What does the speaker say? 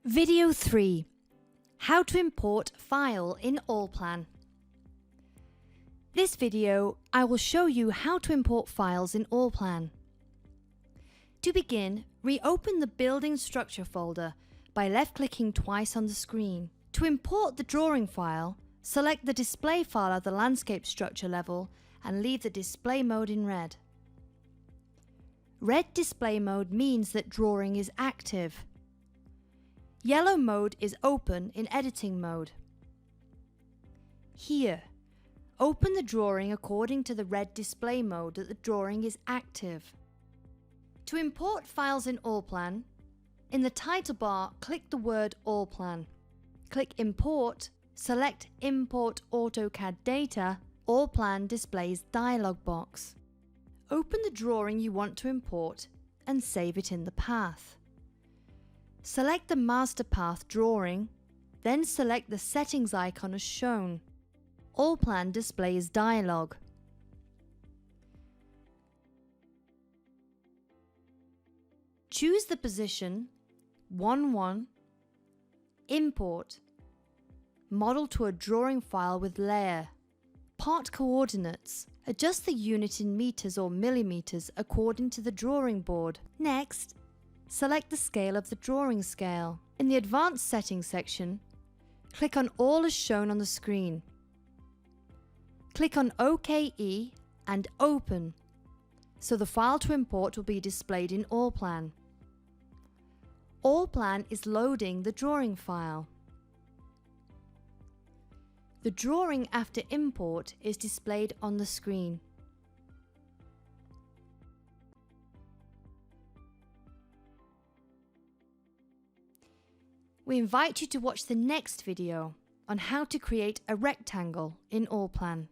Video 3. How to import file in allplan. This video, I will show you how to import files in allplan. To begin, reopen the Building Structure folder by left-clicking twice on the screen. To import the drawing file, select the display file at the landscape structure level and leave the display mode in red. Red display mode means that drawing is active. Yellow mode is open in editing mode. Here, open the drawing according to the red display mode that the drawing is active. To import files in allplan, in the title bar, click the word allplan. Click Import, select Import Autocad Data. Allplan displays dialog box. Open the drawing you want to import and save it in the path. Select the master path drawing, then select the settings icon as shown. Allplan displays dialog. Choose the position 1-1, Import, Model to a drawing file with layer. Part coordinates. Adjust the unit in meters or millimeters according to the drawing board. Next, select the scale of the drawing scale. In the Advanced Settings section, click on All as shown on the screen. Click on OKE and Open, so the file to import will be displayed in allplan. Allplan is loading the drawing file. The drawing after import is displayed on the screen. We invite you to watch the next video on how to create a rectangle in allplan.